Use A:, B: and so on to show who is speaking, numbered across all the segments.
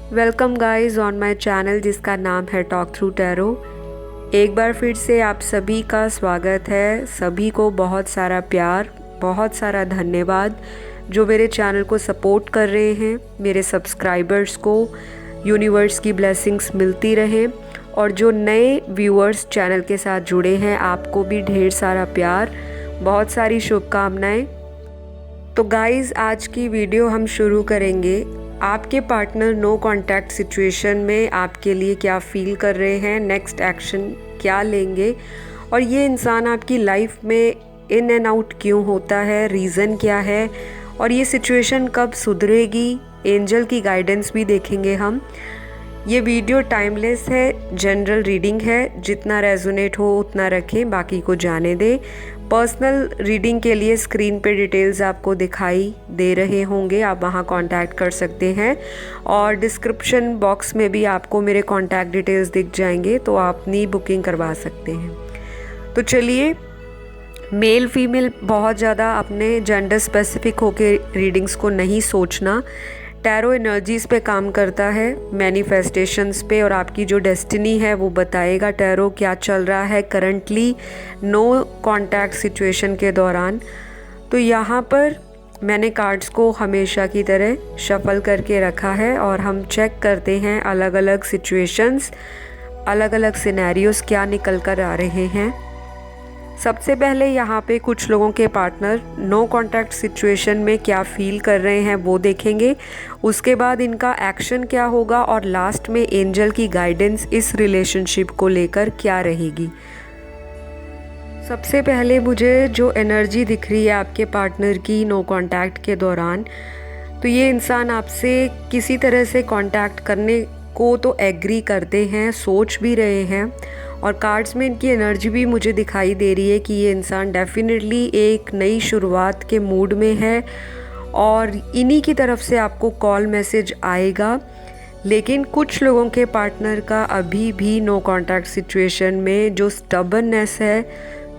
A: Welcome guys on my channel जिसका नाम है टॉक थ्रू टैरो। एक बार फिर से आप सभी का स्वागत है। सभी को बहुत सारा प्यार, बहुत सारा धन्यवाद जो मेरे चैनल को सपोर्ट कर रहे हैं। मेरे सब्सक्राइबर्स को यूनिवर्स की ब्लेसिंग्स मिलती रहे और जो नए व्यूअर्स चैनल के साथ जुड़े हैं आपको भी ढेर सारा प्यार, बहुत सारी शुभकामनाएं। तो गाइस आज की वीडियो हम शुरू करेंगे। आपके पार्टनर नो कांटेक्ट सिचुएशन में आपके लिए क्या फील कर रहे हैं, नेक्स्ट एक्शन क्या लेंगे और ये इंसान आपकी लाइफ में इन एंड आउट क्यों होता है, रीज़न क्या है और ये सिचुएशन कब सुधरेगी। एंजल की गाइडेंस भी देखेंगे हम। ये वीडियो टाइमलेस है, जनरल रीडिंग है, जितना रेजोनेट हो उतना रखें, बाकी को जाने दें। पर्सनल रीडिंग के लिए स्क्रीन पे डिटेल्स आपको दिखाई दे रहे होंगे, आप वहाँ कांटेक्ट कर सकते हैं और डिस्क्रिप्शन बॉक्स में भी आपको मेरे कांटेक्ट डिटेल्स दिख जाएंगे, तो आप अपनी बुकिंग करवा सकते हैं। तो चलिए, मेल फीमेल बहुत ज़्यादा अपने जेंडर स्पेसिफिक होके रीडिंग्स को नहीं सोचना। टैरो एनर्जीज़ पे काम करता है, मैनिफेस्टेशंस पे, और आपकी जो डेस्टिनी है वो बताएगा टैरो क्या चल रहा है करंटली नो कांटेक्ट सिचुएशन के दौरान। तो यहाँ पर मैंने कार्ड्स को हमेशा की तरह शफल करके रखा है और हम चेक करते हैं अलग अलग सिचुएशंस, अलग अलग सिनेरियोस क्या निकल कर आ रहे हैं। सबसे पहले यहाँ पे कुछ लोगों के पार्टनर नो कांटेक्ट सिचुएशन में क्या फील कर रहे हैं वो देखेंगे। उसके बाद इनका एक्शन क्या होगा और लास्ट में एंजल की गाइडेंस इस रिलेशनशिप को लेकर क्या रहेगी। सबसे पहले मुझे जो एनर्जी दिख रही है आपके पार्टनर की नो कांटेक्ट के दौरान, तो ये इंसान आपसे किसी तरह से कांटेक्ट करने को तो एग्री करते हैं, सोच भी रहे हैं और कार्ड्स में इनकी एनर्जी भी मुझे दिखाई दे रही है कि ये इंसान डेफिनेटली एक नई शुरुआत के मूड में है और इन्हीं की तरफ से आपको कॉल मैसेज आएगा। लेकिन कुछ लोगों के पार्टनर का अभी भी नो कांटेक्ट सिचुएशन में जो स्टबर्ननेस है,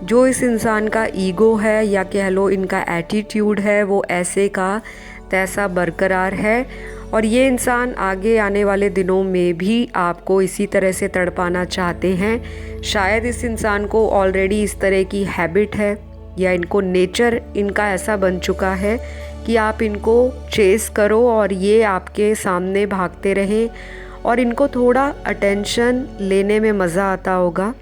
A: जो इस इंसान का ईगो है या कह लो इनका एटीट्यूड है, वो ऐसे का तैसा बरकरार है और ये इंसान आगे आने वाले दिनों में भी आपको इसी तरह से तड़पाना चाहते हैं। शायद इस इंसान को ऑलरेडी इस तरह की हैबिट है या इनको नेचर इनका ऐसा बन चुका है कि आप इनको चेस करो और ये आपके सामने भागते रहे और इनको थोड़ा अटेंशन लेने में मज़ा आता होगा।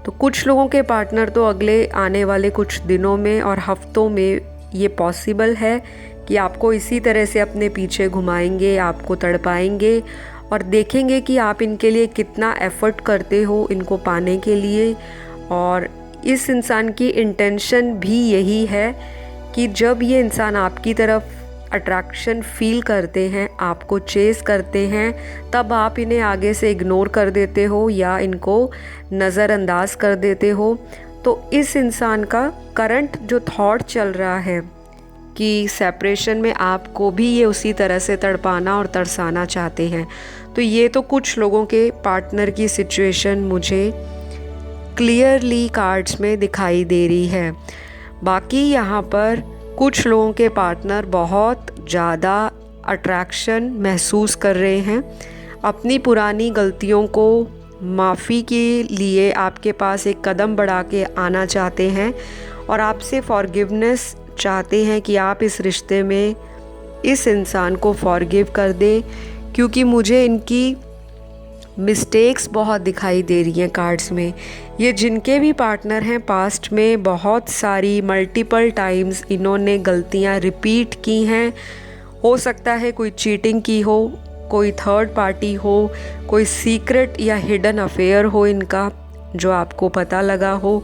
A: तो कुछ लोगों के पार्टनर तो अगले आने वाले कुछ दिनों में और हफ्तों में ये पॉसिबल है कि आपको इसी तरह से अपने पीछे घुमाएंगे, आपको तड़पाएंगे और देखेंगे कि आप इनके लिए कितना एफ़र्ट करते हो इनको पाने के लिए। और इस इंसान की इंटेंशन भी यही है कि जब ये इंसान आपकी तरफ अट्रैक्शन फील करते हैं, आपको चेस करते हैं, तब आप इन्हें आगे से इग्नोर कर देते हो या इनको नज़रअंदाज कर देते हो। तो इस इंसान का करंट जो थॉट चल रहा है कि सेपरेशन में आपको भी ये उसी तरह से तड़पाना और तरसाना चाहते हैं। तो ये तो कुछ लोगों के पार्टनर की सिचुएशन मुझे क्लियरली कार्ड्स में दिखाई दे रही है। बाकी यहाँ पर कुछ लोगों के पार्टनर बहुत ज़्यादा अट्रैक्शन महसूस कर रहे हैं, अपनी पुरानी गलतियों को माफ़ी के लिए आपके पास एक कदम बढ़ा के आना चाहते हैं और आपसे फॉरगिवनेस चाहते हैं कि आप इस रिश्ते में इस इंसान को फॉरगिव कर दें, क्योंकि मुझे इनकी मिस्टेक्स बहुत दिखाई दे रही हैं कार्ड्स में। ये जिनके भी पार्टनर हैं, पास्ट में बहुत सारी मल्टीपल टाइम्स इन्होंने गलतियां रिपीट की हैं। हो सकता है कोई चीटिंग की हो, कोई थर्ड पार्टी हो, कोई सीक्रेट या हिडन अफेयर हो इनका जो आपको पता लगा हो,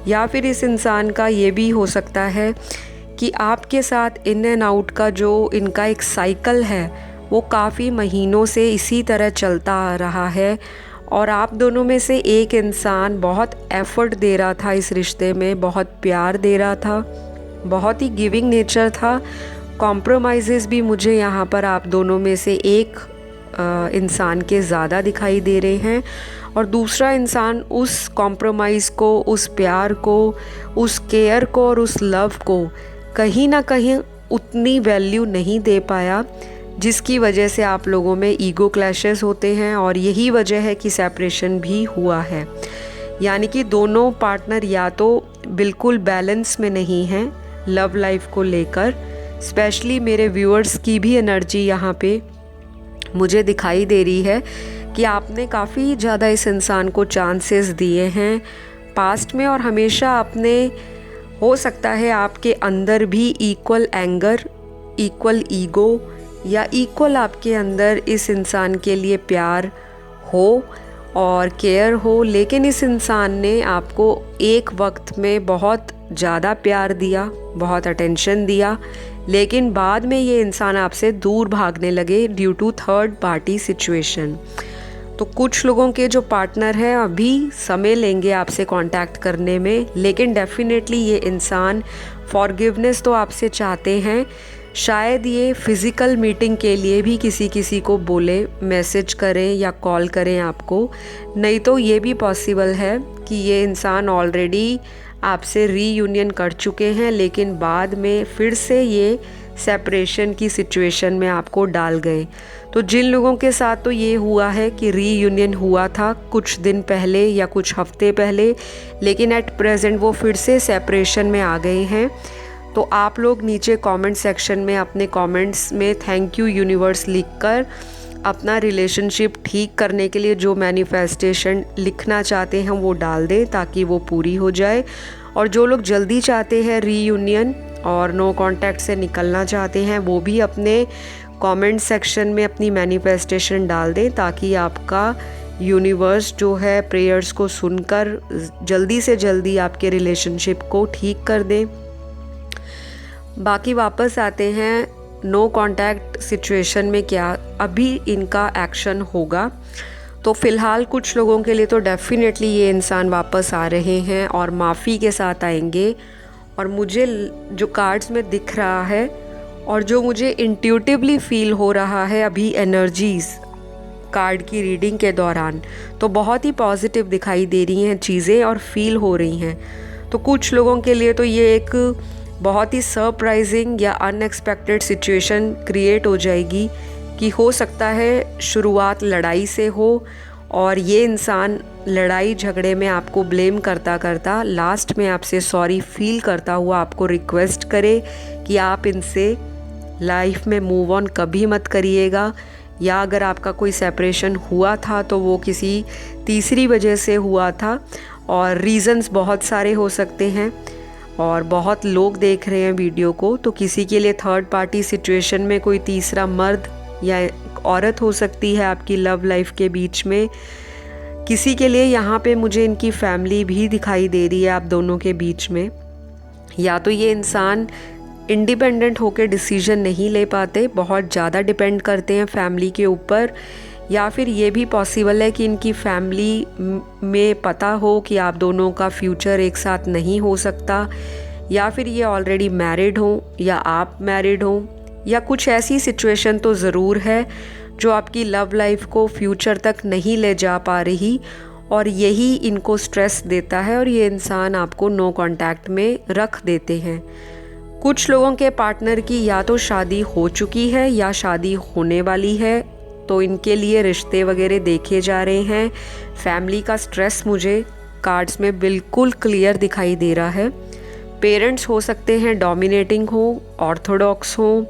A: या फिर इस इंसान का ये भी हो सकता है कि आपके साथ इन एंड आउट का जो इनका एक साइकिल है वो काफ़ी महीनों से इसी तरह चलता आ रहा है और आप दोनों में से एक इंसान बहुत एफ़र्ट दे रहा था इस रिश्ते में, बहुत प्यार दे रहा था, बहुत ही गिविंग नेचर था। कॉम्प्रोमाइज़ेस भी मुझे यहाँ पर आप दोनों में से एक इंसान के ज़्यादा दिखाई दे रहे हैं और दूसरा इंसान उस कॉम्प्रोमाइज़ को, उस प्यार को, उस केयर को और उस लव को कहीं ना कहीं उतनी वैल्यू नहीं दे पाया जिसकी वजह से आप लोगों में ईगो क्लैशेस होते हैं और यही वजह है कि सेपरेशन भी हुआ है। यानी कि दोनों पार्टनर या तो बिल्कुल बैलेंस में नहीं हैं लव लाइफ को लेकर। स्पेशली मेरे व्यूअर्स की भी एनर्जी यहाँ पे मुझे दिखाई दे रही है कि आपने काफ़ी ज़्यादा इस इंसान को चांसेस दिए हैं पास्ट में, और हमेशा आपने, हो सकता है आपके अंदर भी इक्वल एंगर, इक्वल ईगो या इक्वल आपके अंदर इस इंसान के लिए प्यार हो और केयर हो, लेकिन इस इंसान ने आपको एक वक्त में बहुत ज़्यादा प्यार दिया, बहुत अटेंशन दिया, लेकिन बाद में ये इंसान आपसे दूर भागने लगे due to third party situation. तो कुछ लोगों के जो पार्टनर हैं अभी समय लेंगे आपसे कांटेक्ट करने में, लेकिन डेफिनेटली ये इंसान फॉरगिवनेस तो आपसे चाहते हैं। शायद ये फिज़िकल मीटिंग के लिए भी किसी को बोले, मैसेज करें या कॉल करें आपको। नहीं तो ये भी पॉसिबल है कि ये इंसान ऑलरेडी आपसे रीयूनियन कर चुके हैं, लेकिन बाद में फिर से ये सेपरेशन की सिचुएशन में आपको डाल गए। तो जिन लोगों के साथ तो ये हुआ है कि रीयूनियन हुआ था कुछ दिन पहले या कुछ हफ्ते पहले, लेकिन एट प्रेजेंट वो फिर से सेपरेशन में आ गए हैं, तो आप लोग नीचे कमेंट सेक्शन में अपने कमेंट्स में थैंक यू यूनिवर्स लिखकर अपना रिलेशनशिप ठीक करने के लिए जो मैनिफेस्टेशन लिखना चाहते हैं वो डाल दें ताकि वो पूरी हो जाए। और जो लोग जल्दी चाहते हैं रीयूनियन और नो कांटेक्ट से निकलना चाहते हैं वो भी अपने कमेंट सेक्शन में अपनी मैनिफेस्टेशन डाल दें ताकि आपका यूनिवर्स जो है प्रेयर्स को सुनकर जल्दी से जल्दी आपके रिलेशनशिप को ठीक कर दें। बाकी वापस आते हैं नो कांटेक्ट सिचुएशन में क्या अभी इनका एक्शन होगा। तो फ़िलहाल कुछ लोगों के लिए तो डेफिनेटली ये इंसान वापस आ रहे हैं और माफ़ी के साथ आएंगे। और मुझे जो कार्ड्स में दिख रहा है और जो मुझे इंट्यूटिवली फील हो रहा है अभी एनर्जीज़ कार्ड की रीडिंग के दौरान, तो बहुत ही पॉजिटिव दिखाई दे रही हैं चीज़ें और फील हो रही हैं। तो कुछ लोगों के लिए तो ये एक बहुत ही सरप्राइजिंग या अनएक्सपेक्टेड सिचुएशन क्रिएट हो जाएगी कि हो सकता है शुरुआत लड़ाई से हो और ये इंसान लड़ाई झगड़े में आपको ब्लेम करता करता लास्ट में आपसे सॉरी फील करता हुआ आपको रिक्वेस्ट करे कि आप इनसे लाइफ में मूव ऑन कभी मत करिएगा, या अगर आपका कोई सेपरेशन हुआ था तो वो किसी तीसरी वजह से हुआ था। और रीज़न्स बहुत सारे हो सकते हैं और बहुत लोग देख रहे हैं वीडियो को, तो किसी के लिए थर्ड पार्टी सिचुएशन में कोई तीसरा मर्द या औरत हो सकती है आपकी लव लाइफ के बीच में। किसी के लिए यहाँ पे मुझे इनकी फैमिली भी दिखाई दे रही है आप दोनों के बीच में। या तो ये इंसान इंडिपेंडेंट होकर डिसीजन नहीं ले पाते, बहुत ज़्यादा डिपेंड करते हैं फैमिली के ऊपर, या फिर ये भी पॉसिबल है कि इनकी फैमिली में पता हो कि आप दोनों का फ्यूचर एक साथ नहीं हो सकता, या फिर ये ऑलरेडी मैरिड हों या आप मैरिड हों, या कुछ ऐसी सिचुएशन तो ज़रूर है जो आपकी लव लाइफ को फ्यूचर तक नहीं ले जा पा रही और यही इनको स्ट्रेस देता है और ये इंसान आपको नो कांटेक्ट में रख देते हैं। कुछ लोगों के पार्टनर की या तो शादी हो चुकी है या शादी होने वाली है, तो इनके लिए रिश्ते वगैरह देखे जा रहे हैं। फैमिली का स्ट्रेस मुझे कार्ड्स में बिल्कुल क्लियर दिखाई दे रहा है। पेरेंट्स हो सकते हैं डोमिनेटिंग हो, ऑर्थोडॉक्स हो,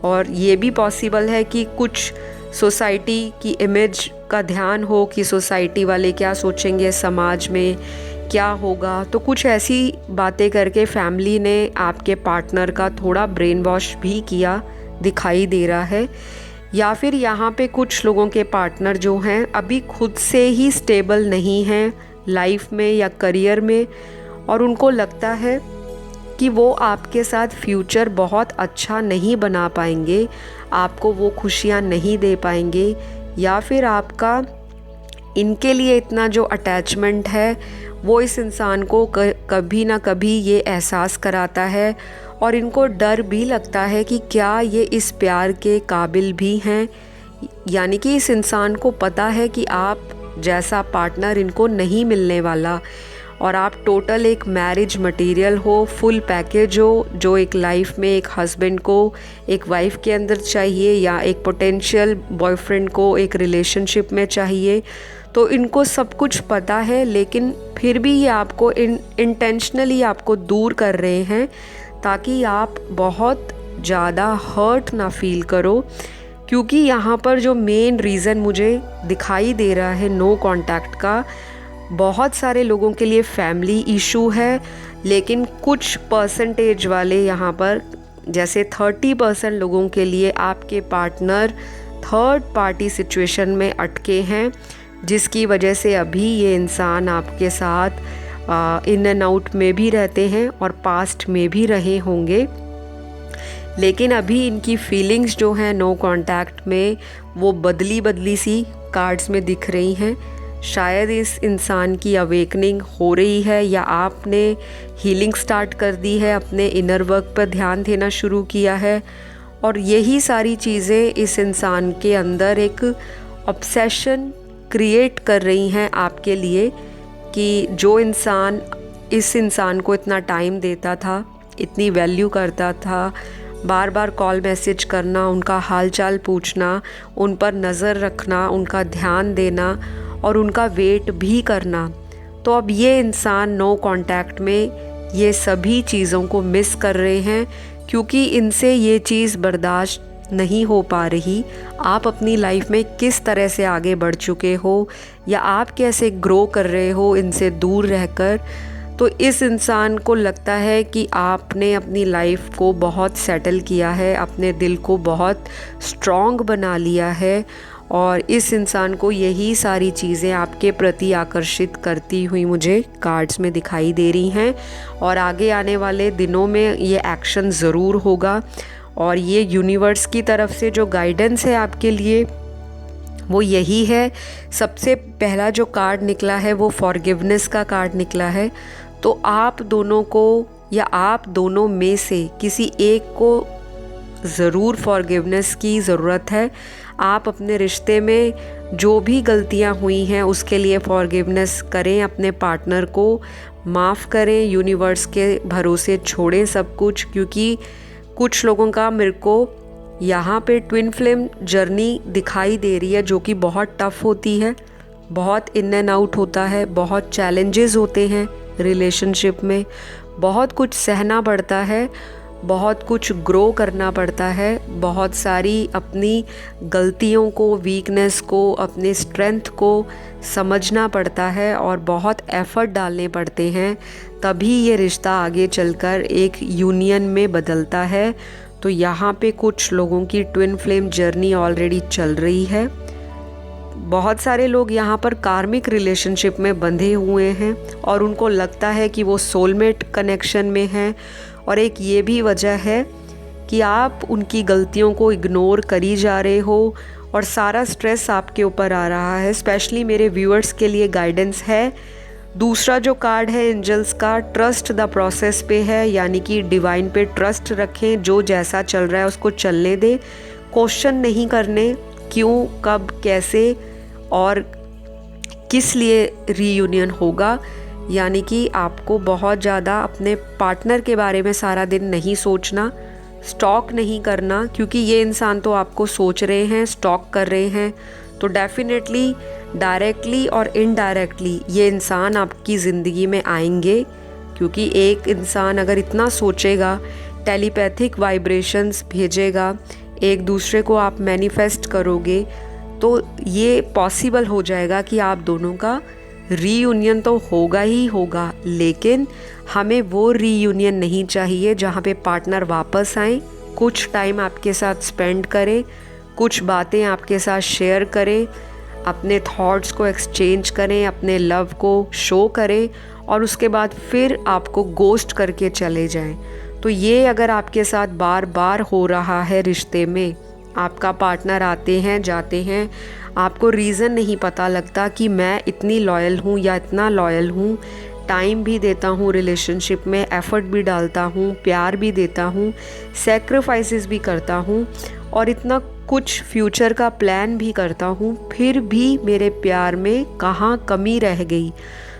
A: और ये भी पॉसिबल है कि कुछ सोसाइटी की इमेज का ध्यान हो कि सोसाइटी वाले क्या सोचेंगे, समाज में क्या होगा। तो कुछ ऐसी बातें करके फैमिली ने आपके पार्टनर का थोड़ा ब्रेन वॉश भी किया दिखाई दे रहा है। या फिर यहाँ पे कुछ लोगों के पार्टनर जो हैं अभी खुद से ही स्टेबल नहीं हैं लाइफ में या करियर में, और उनको लगता है कि वो आपके साथ फ्यूचर बहुत अच्छा नहीं बना पाएंगे, आपको वो खुशियाँ नहीं दे पाएंगे, या फिर आपका इनके लिए इतना जो अटैचमेंट है वो इस इंसान को कभी ना कभी ये एहसास कराता है और इनको डर भी लगता है कि क्या ये इस प्यार के काबिल भी हैं। यानी कि इस इंसान को पता है कि आप जैसा पार्टनर इनको नहीं मिलने वाला, और आप टोटल एक मैरिज मटेरियल हो, फुल पैकेज हो, जो एक लाइफ में एक हस्बैंड को एक वाइफ के अंदर चाहिए या एक पोटेंशियल बॉयफ्रेंड को एक रिलेशनशिप में चाहिए। तो इनको सब कुछ पता है, लेकिन फिर भी ये आपको इंटेंशनली आपको दूर कर रहे हैं ताकि आप बहुत ज़्यादा हर्ट ना फील करो। क्योंकि यहाँ पर जो मेन रीज़न मुझे दिखाई दे रहा है नो कांटेक्ट का, बहुत सारे लोगों के लिए फैमिली इशू है, लेकिन कुछ परसेंटेज वाले यहाँ पर जैसे 30% लोगों के लिए आपके पार्टनर थर्ड पार्टी सिचुएशन में अटके हैं, जिसकी वजह से अभी ये इंसान आपके साथ इन एंड आउट में भी रहते हैं और पास्ट में भी रहे होंगे। लेकिन अभी इनकी फीलिंग्स जो हैं नो कांटेक्ट में वो बदली सी कार्ड्स में दिख रही हैं। शायद इस इंसान की अवेकनिंग हो रही है या आपने हीलिंग स्टार्ट कर दी है, अपने इनर वर्क पर ध्यान देना शुरू किया है, और यही सारी चीज़ें इस इंसान के अंदर एक ऑब्सेशन क्रिएट कर रही हैं आपके लिए कि जो इंसान इस इंसान को इतना टाइम देता था, इतनी वैल्यू करता था, बार बार कॉल मैसेज करना, उनका हालचाल पूछना, उन पर नज़र रखना, उनका ध्यान देना और उनका वेट भी करना, तो अब ये इंसान नो कांटेक्ट में ये सभी चीज़ों को मिस कर रहे हैं क्योंकि इनसे ये चीज़ बर्दाश्त नहीं हो पा रही। आप अपनी लाइफ में किस तरह से आगे बढ़ चुके हो या आप कैसे ग्रो कर रहे हो इनसे दूर रहकर, तो इस इंसान को लगता है कि आपने अपनी लाइफ को बहुत सेटल किया है, अपने दिल को बहुत स्ट्रॉन्ग बना लिया है, और इस इंसान को यही सारी चीज़ें आपके प्रति आकर्षित करती हुई मुझे कार्ड्स में दिखाई दे रही हैं। और आगे आने वाले दिनों में ये एक्शन ज़रूर होगा, और ये यूनिवर्स की तरफ से जो गाइडेंस है आपके लिए वो यही है। सबसे पहला जो कार्ड निकला है वो फॉरगिवनेस का कार्ड निकला है। तो आप दोनों को या आप दोनों में से किसी एक को ज़रूर फॉरगिवनेस की ज़रूरत है। आप अपने रिश्ते में जो भी गलतियां हुई हैं उसके लिए फॉरगिवनेस करें, अपने पार्टनर को माफ़ करें, यूनिवर्स के भरोसे छोड़ें सब कुछ। क्योंकि कुछ लोगों का मेरे को यहाँ पे ट्विन फ्लेम जर्नी दिखाई दे रही है जो कि बहुत टफ़ होती है, बहुत इन एंड आउट होता है, बहुत चैलेंजेस होते हैं रिलेशनशिप में, बहुत कुछ सहना पड़ता है, बहुत कुछ ग्रो करना पड़ता है, बहुत सारी अपनी गलतियों को, वीकनेस को, अपने स्ट्रेंथ को समझना पड़ता है और बहुत एफ़र्ट डालने पड़ते हैं, तभी ये रिश्ता आगे चलकर एक यूनियन में बदलता है। तो यहाँ पे कुछ लोगों की ट्विन फ्लेम जर्नी ऑलरेडी चल रही है। बहुत सारे लोग यहाँ पर कार्मिक रिलेशनशिप में बंधे हुए हैं और उनको लगता है कि वो सोलमेट कनेक्शन में हैं, और एक ये भी वजह है कि आप उनकी गलतियों को इग्नोर करी जा रहे हो और सारा स्ट्रेस आपके ऊपर आ रहा है। स्पेशली मेरे व्यूअर्स के लिए गाइडेंस है। दूसरा जो कार्ड है एंजल्स का, ट्रस्ट द प्रोसेस पे है, यानी कि डिवाइन पे ट्रस्ट रखें, जो जैसा चल रहा है उसको चलने दें, क्वेश्चन नहीं करने क्यों, कब, कैसे और किस लिए रीयूनियन होगा। यानी कि आपको बहुत ज़्यादा अपने पार्टनर के बारे में सारा दिन नहीं सोचना, स्टॉक नहीं करना, क्योंकि ये इंसान तो आपको सोच रहे हैं, स्टॉक कर रहे हैं। तो डेफिनेटली डायरेक्टली और इनडायरेक्टली ये इंसान आपकी ज़िंदगी में आएंगे, क्योंकि एक इंसान अगर इतना सोचेगा, टेलीपैथिक वाइब्रेशंस भेजेगा, एक दूसरे को आप मैनिफेस्ट करोगे, तो ये पॉसिबल हो जाएगा कि आप दोनों का रीयूनियन तो होगा ही होगा। लेकिन हमें वो रीयूनियन नहीं चाहिए जहाँ पे पार्टनर वापस आए, कुछ टाइम आपके साथ स्पेंड करे, कुछ बातें आपके साथ शेयर करें, अपने थॉट्स को एक्सचेंज करें, अपने लव को शो करें और उसके बाद फिर आपको गोस्ट करके चले जाएं। तो ये अगर आपके साथ बार बार हो रहा है रिश्ते में, आपका पार्टनर आते हैं जाते हैं, आपको रीज़न नहीं पता लगता कि मैं इतनी लॉयल हूँ या इतना लॉयल हूँ, टाइम भी देता हूँ रिलेशनशिप में, एफ़र्ट भी डालता हूँ, प्यार भी देता हूँ, सैक्रिफाइसेस भी करता हूँ और इतना कुछ फ्यूचर का प्लान भी करता हूँ, फिर भी मेरे प्यार में कहाँ कमी रह गई।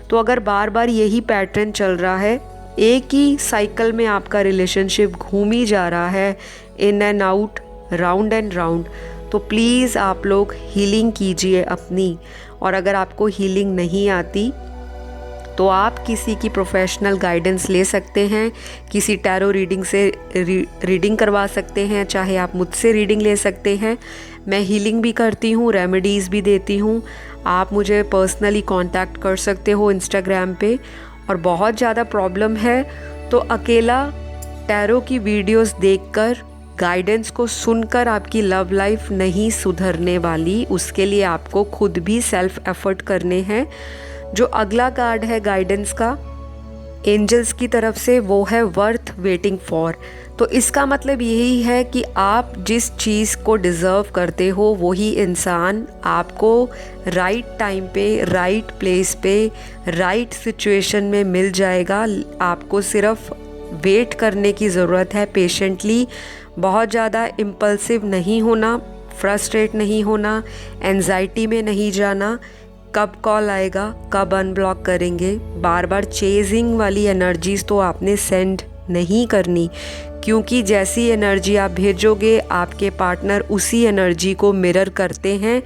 A: तो अगर बार बार यही पैटर्न चल रहा है, एक ही साइकिल में आपका रिलेशनशिप घूम ही जा रहा है, in and out, round and round, तो प्लीज़ आप लोग हीलिंग कीजिए अपनी। और अगर आपको हीलिंग नहीं आती तो आप किसी की प्रोफेशनल गाइडेंस ले सकते हैं, किसी टैरो रीडिंग से रीडिंग करवा सकते हैं, चाहे आप मुझसे रीडिंग ले सकते हैं। मैं हीलिंग भी करती हूँ, रेमेडीज़ भी देती हूँ। आप मुझे पर्सनली कांटेक्ट कर सकते हो इंस्टाग्राम पे। और बहुत ज़्यादा प्रॉब्लम है तो अकेला टैरो की वीडियोस देखकर, गाइडेंस को सुनकर आपकी लव लाइफ नहीं सुधरने वाली। उसके लिए आपको खुद भी सेल्फ एफर्ट करने हैं। जो अगला कार्ड है गाइडेंस का एंजल्स की तरफ से, वो है वर्थ वेटिंग फॉर। तो इसका मतलब यही है कि आप जिस चीज़ को डिज़र्व करते हो वही इंसान आपको राइट टाइम पे, राइट प्लेस पे, राइट सिचुएशन में मिल जाएगा। आपको सिर्फ वेट करने की ज़रूरत है पेशेंटली। बहुत ज़्यादा इम्पल्सिव नहीं होना, फ्रस्ट्रेट नहीं होना, एंजाइटी में नहीं जाना। कब कॉल आएगा, कब अनब्लॉक करेंगे, बार बार चेजिंग वाली एनर्जीज़ तो आपने सेंड नहीं करनी, क्योंकि जैसी एनर्जी आप भेजोगे आपके पार्टनर उसी एनर्जी को मिरर करते हैं,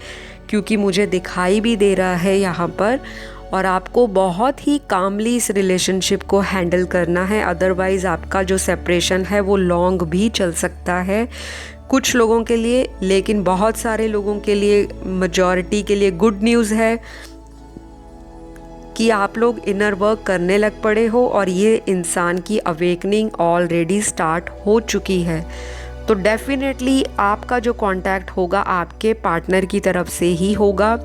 A: क्योंकि मुझे दिखाई भी दे रहा है यहाँ पर। और आपको बहुत ही कामली इस रिलेशनशिप को हैंडल करना है, अदरवाइज़ आपका जो सेपरेशन है वो लॉन्ग भी चल सकता है कुछ लोगों के लिए। लेकिन बहुत सारे लोगों के लिए, मेजॉरिटी के लिए गुड न्यूज़ है कि आप लोग इनर वर्क करने लग पड़े हो और ये इंसान की अवेकनिंग ऑलरेडी स्टार्ट हो चुकी है। तो डेफिनेटली आपका जो कांटेक्ट होगा आपके पार्टनर की तरफ से ही होगा।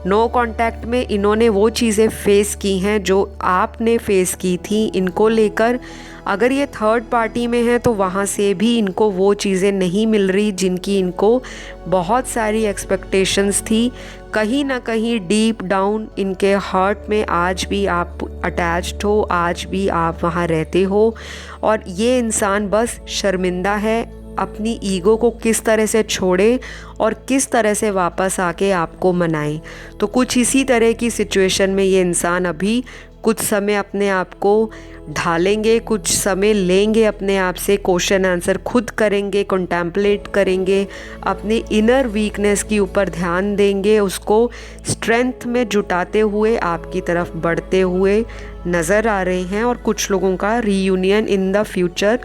A: नो कांटेक्ट में इन्होंने वो चीज़ें फेस की हैं जो आपने फेस की थी इनको लेकर। अगर ये थर्ड पार्टी में है तो वहाँ से भी इनको वो चीज़ें नहीं मिल रही जिनकी इनको बहुत सारी एक्सपेक्टेशंस थी। कहीं ना कहीं डीप डाउन इनके हार्ट में आज भी आप अटैच्ड हो, आज भी आप वहाँ रहते हो। और ये इंसान बस शर्मिंदा है अपनी ईगो को किस तरह से छोड़े और किस तरह से वापस आके आपको मनाए। तो कुछ इसी तरह की सिचुएशन में ये इंसान अभी कुछ समय अपने आप को ढालेंगे, कुछ समय लेंगे अपने आप से, क्वेश्चन आंसर खुद करेंगे, कंटेम्पलेट करेंगे, अपने इनर वीकनेस के ऊपर ध्यान देंगे, उसको स्ट्रेंथ में जुटाते हुए आपकी तरफ बढ़ते हुए नज़र आ रहे हैं। और कुछ लोगों का रीयूनियन इन द फ्यूचर,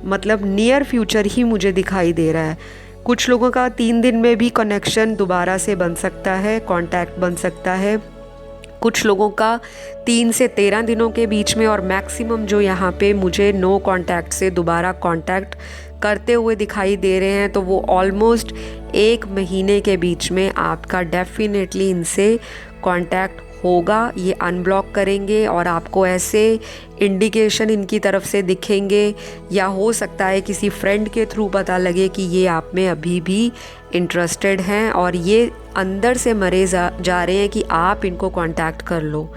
A: मतलब नियर फ्यूचर ही मुझे दिखाई दे रहा है। कुछ लोगों का 3 दिन में भी कनेक्शन दोबारा से बन सकता है, कांटेक्ट बन सकता है। कुछ लोगों का 3 से 13 दिनों के बीच में, और मैक्सिमम जो यहाँ पे मुझे नो कांटेक्ट से दोबारा कांटेक्ट करते हुए दिखाई दे रहे हैं, तो वो ऑलमोस्ट 1 महीने के बीच में आपका डेफिनेटली इनसे कांटेक्ट होगा। ये अनब्लॉक करेंगे और आपको ऐसे इंडिकेशन इनकी तरफ से दिखेंगे, या हो सकता है किसी फ्रेंड के थ्रू पता लगे कि ये आप में अभी भी इंटरेस्टेड हैं और ये अंदर से मरे जा रहे हैं कि आप इनको कांटेक्ट कर लो।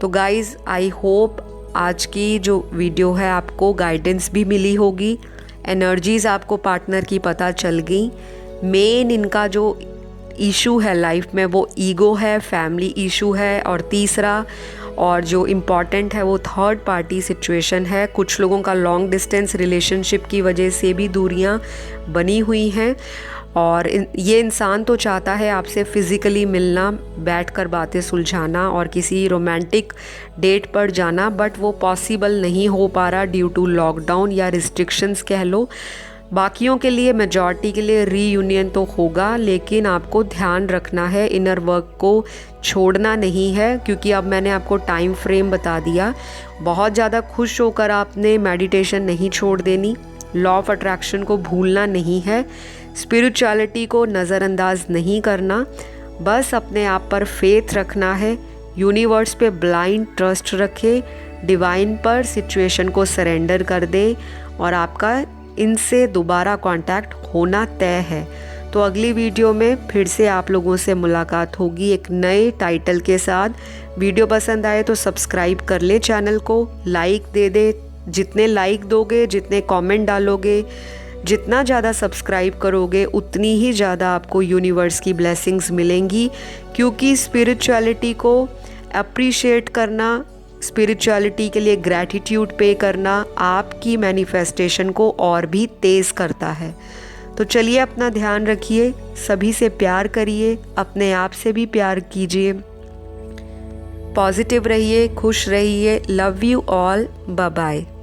A: तो गाइज़, आई होप आज की जो वीडियो है आपको गाइडेंस भी मिली होगी, एनर्जीज़ आपको पार्टनर की पता चल गई। मेन इनका जो इशू है लाइफ में वो ईगो है, फैमिली इशू है, और तीसरा और जो इम्पॉर्टेंट है वो थर्ड पार्टी सिचुएशन है। कुछ लोगों का लॉन्ग डिस्टेंस रिलेशनशिप की वजह से भी दूरियां बनी हुई हैं, और ये इंसान तो चाहता है आपसे फ़िज़िकली मिलना, बैठकर बातें सुलझाना और किसी रोमांटिक डेट पर जाना, बट वो पॉसिबल नहीं हो पा रहा ड्यू टू लॉकडाउन या रिस्ट्रिक्शंस कह लो। बाकियों के लिए, मेजॉरिटी के लिए रीयूनियन तो होगा, लेकिन आपको ध्यान रखना है, इनर वर्क को छोड़ना नहीं है, क्योंकि अब मैंने आपको टाइम फ्रेम बता दिया। बहुत ज़्यादा खुश होकर आपने मेडिटेशन नहीं छोड़ देनी, लॉ ऑफ अट्रैक्शन को भूलना नहीं है, स्पिरिचुअलिटी को नज़रअंदाज नहीं करना, बस अपने आप पर फेथ रखना है, यूनिवर्स पे ब्लाइंड ट्रस्ट रखे, डिवाइन पर सिचुएशन को सरेंडर कर दे, और आपका इनसे दोबारा कांटेक्ट होना तय है। तो अगली वीडियो में फिर से आप लोगों से मुलाकात होगी एक नए टाइटल के साथ। वीडियो पसंद आए तो सब्सक्राइब कर ले चैनल को, लाइक दे दे। जितने लाइक दोगे, जितने कमेंट डालोगे, जितना ज़्यादा सब्सक्राइब करोगे, उतनी ही ज़्यादा आपको यूनिवर्स की ब्लेसिंग्स मिलेंगी, क्योंकि स्पिरिचुअलिटी को अप्रिशिएट करना, स्पिरिचुअलिटी के लिए ग्रैटिट्यूड पे करना आपकी मैनिफेस्टेशन को और भी तेज़ करता है। तो चलिए अपना ध्यान रखिए, सभी से प्यार करिए, अपने आप से भी प्यार कीजिए, पॉजिटिव रहिए, खुश रहिए। Love you all, bye bye.